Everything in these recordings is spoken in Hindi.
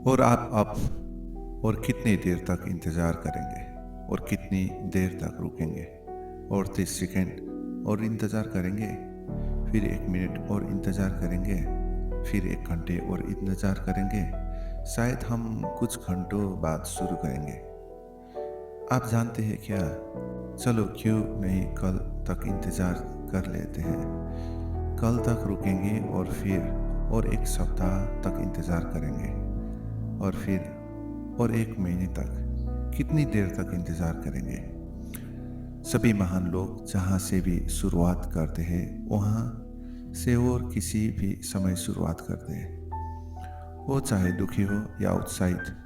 और आप अब और कितनी देर तक इंतज़ार करेंगे और कितनी देर तक रुकेंगे और 30 सेकंड और इंतज़ार करेंगे, फिर 1 मिनट और इंतज़ार करेंगे, फिर 1 घंटे और इंतज़ार करेंगे, शायद हम कुछ घंटों बाद शुरू करेंगे। आप जानते हैं क्या? चलो क्यों नहीं कल तक इंतज़ार कर लेते हैं। कल तक रुकेंगे और फिर और 1 सप्ताह तक इंतज़ार करेंगे और फिर और 1 महीने तक। कितनी देर तक इंतज़ार करेंगे? सभी महान लोग जहाँ से भी शुरुआत करते हैं वहाँ से और किसी भी समय शुरुआत करते हैं। वो चाहे दुखी हो या उत्साहित,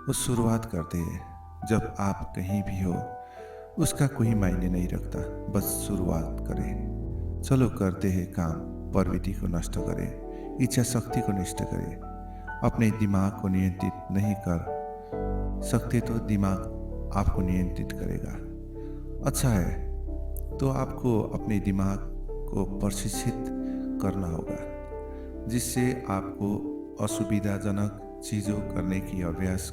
वो शुरुआत करते हैं। जब आप कहीं भी हो उसका कोई मायने नहीं रखता, बस शुरुआत करें। चलो करते हैं काम, प्रवृत्ति को नष्ट करें, इच्छा शक्ति को नष्ट करें। अपने दिमाग को नियंत्रित नहीं कर सकते तो दिमाग आपको नियंत्रित करेगा। अच्छा है, तो आपको अपने दिमाग को प्रशिक्षित करना होगा, जिससे आपको असुविधाजनक चीज़ों करने की अभ्यास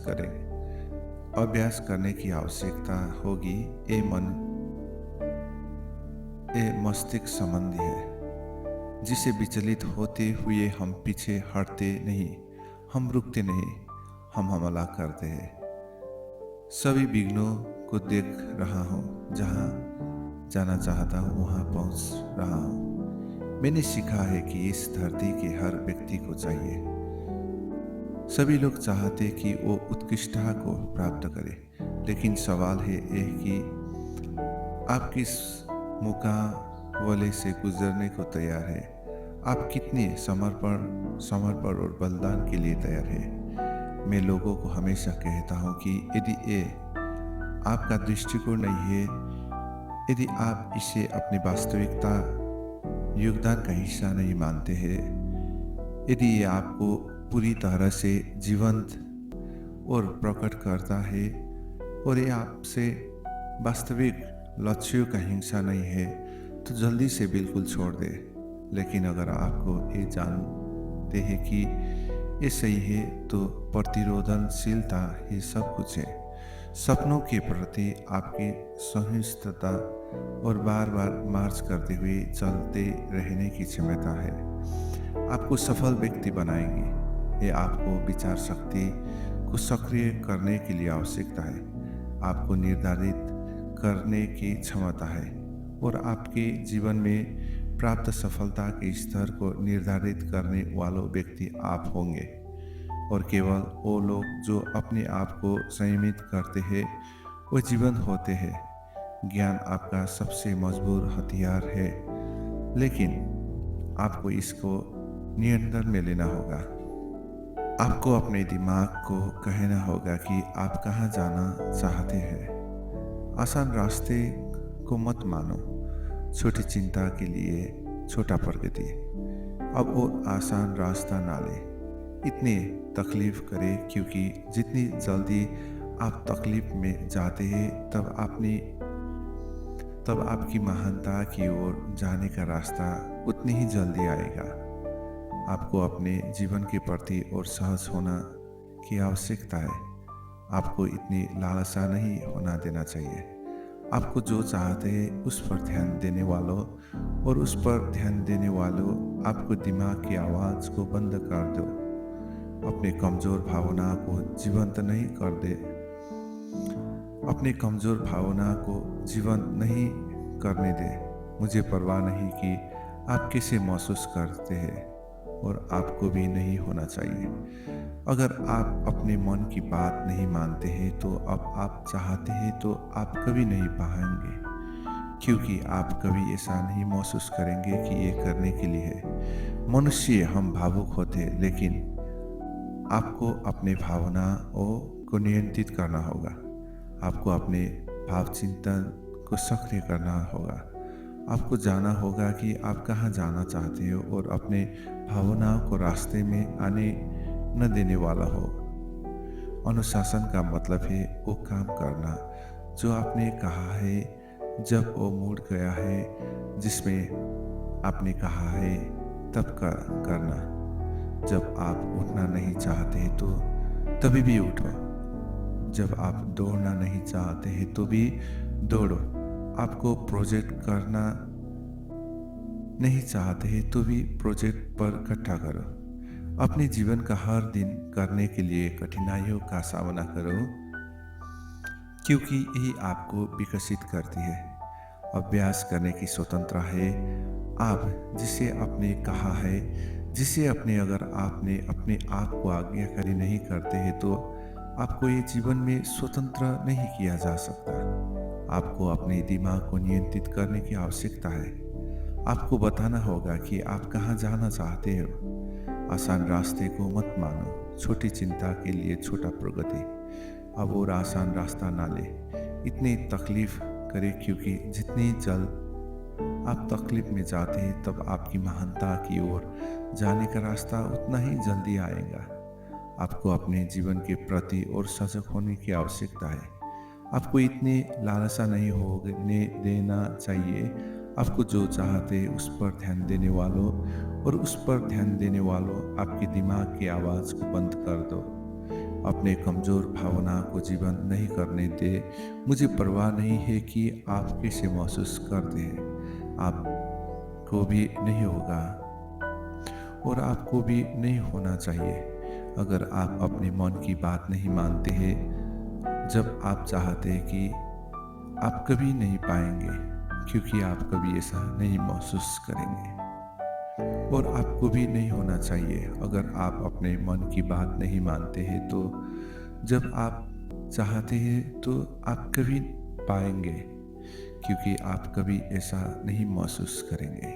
करने की आवश्यकता होगी। ये मस्तिष्क संबंधी है, जिसे विचलित होते हुए हम पीछे हटते नहीं, हम रुकते नहीं, हम हमला करते हैं। सभी विघ्नों को देख रहा हूँ, जहाँ जाना चाहता हूँ वहाँ पहुँच रहा हूँ। मैंने सीखा है कि इस धरती के हर व्यक्ति को चाहिए। सभी लोग चाहते कि वो उत्कृष्टता को प्राप्त करे, लेकिन सवाल है ये कि आप किस मुकाबले से गुजरने को तैयार है। आप कितने समर्पण और बलिदान के लिए तैयार है। मैं लोगों को हमेशा कहता हूँ कि यदि ये आपका दृष्टिकोण नहीं है, यदि आप इसे अपनी वास्तविकता योगदान का हिस्सा नहीं मानते हैं, यदि ये आपको पूरी तरह से जीवंत और प्रकट करता है और ये आपसे वास्तविक लक्ष्यों का हिस्सा नहीं है, तो जल्दी से बिल्कुल छोड़ दे। लेकिन अगर आपको ये जानते हैं कि ये सही है, तो प्रतिरोधनशीलता ही सब कुछ है। सपनों के प्रति आपकी सहिष्णुता और बार बार मार्च करते हुए चलते रहने की क्षमता है आपको सफल व्यक्ति बनाएंगे। ये आपको विचार शक्ति को सक्रिय करने के लिए आवश्यकता है, आपको निर्धारित करने की क्षमता है और आपके जीवन में प्राप्त सफलता के स्तर को निर्धारित करने वालों व्यक्ति आप होंगे। और केवल वो लोग जो अपने आप को संयमित करते हैं वो जीवंत होते हैं। ज्ञान आपका सबसे मजबूत हथियार है, लेकिन आपको इसको नियंत्रण में लेना होगा। आपको अपने दिमाग को कहना होगा कि आप कहाँ जाना चाहते हैं। आसान रास्ते को मत मानो, छोटी चिंता के लिए छोटा प्रगति। अब वो आसान रास्ता ना ले, इतनी तकलीफ करे, क्योंकि जितनी जल्दी आप तकलीफ में जाते हैं तब आपकी महानता की ओर जाने का रास्ता उतनी ही जल्दी आएगा। आपको अपने जीवन के प्रति और सहज होना की आवश्यकता है। आपको इतनी लालसा नहीं होना देना चाहिए। आपको जो चाहते हैं उस पर ध्यान देने वालों और उस पर ध्यान देने वालों आपको दिमाग की आवाज़ को बंद कर दो। अपने कमज़ोर भावना को जीवंत नहीं कर दे। अपने कमज़ोर भावना को जीवंत नहीं करने दे। मुझे परवाह नहीं कि आप कैसे महसूस करते हैं और आपको भी नहीं होना चाहिए। अगर आप अपने मन की बात नहीं मानते हैं तो अब आप चाहते हैं तो आप कभी नहीं पाएंगे, क्योंकि आप कभी ऐसा नहीं महसूस करेंगे कि ये करने के लिए है। मनुष्य हम भावुक होते हैं, लेकिन आपको अपने भावनाओं को नियंत्रित करना होगा। आपको अपने भाव चिंतन को सक्रिय करना होगा। आपको जाना होगा कि आप कहाँ जाना चाहते हो और अपने भावनाओं को रास्ते में आने न देने वाला हो। अनुशासन का मतलब है वो काम करना जो आपने कहा है, जब वो मूड गया है जिसमें आपने कहा है तब करना। जब आप उठना नहीं चाहते तो तभी भी उठो। जब आप दौड़ना नहीं चाहते हैं तो भी दौड़ो। आपको प्रोजेक्ट करना नहीं चाहते हैं तो भी प्रोजेक्ट पर इकट्ठा करो। अपने जीवन का हर दिन करने के लिए कठिनाइयों का सामना करो, क्योंकि यही आपको विकसित करती है। अभ्यास करने की स्वतंत्रता है आप जिसे आपने कहा है, जिसे अपने अगर आपने अपने आप को आज्ञाकारी नहीं करते हैं तो आपको ये जीवन में स्वतंत्र नहीं किया जा सकता। आपको अपने दिमाग को नियंत्रित करने की आवश्यकता है। आपको बताना होगा कि आप कहाँ जाना चाहते हो। आसान रास्ते को मत मानो, छोटी चिंता के लिए छोटा प्रगति। अब और आसान रास्ता ना ले, इतनी तकलीफ करे, क्योंकि जितनी जल्द आप तकलीफ में जाते हैं तब आपकी महानता की ओर जाने का रास्ता उतना ही जल्दी आएगा। आपको अपने जीवन के प्रति और सजग होने की आवश्यकता है। आपको इतने लालसा नहीं होने देना चाहिए। आपको जो चाहते उस पर ध्यान देने वालों और उस पर ध्यान देने वालों आपके दिमाग की आवाज़ को बंद कर दो। अपने कमज़ोर भावना को जीवन नहीं करने दे। मुझे परवाह नहीं है कि आप कैसे महसूस करते हैं। आपको भी नहीं होगा और आपको भी नहीं होना चाहिए अगर आप अपने मन की बात नहीं मानते हैं। जब आप चाहते हैं कि आप कभी नहीं पाएंगे, क्योंकि आप कभी ऐसा नहीं महसूस करेंगे। और आपको भी नहीं होना चाहिए अगर आप अपने मन की बात नहीं मानते हैं। तो जब आप चाहते हैं तो आप कभी पाएंगे, क्योंकि आप कभी ऐसा नहीं महसूस करेंगे।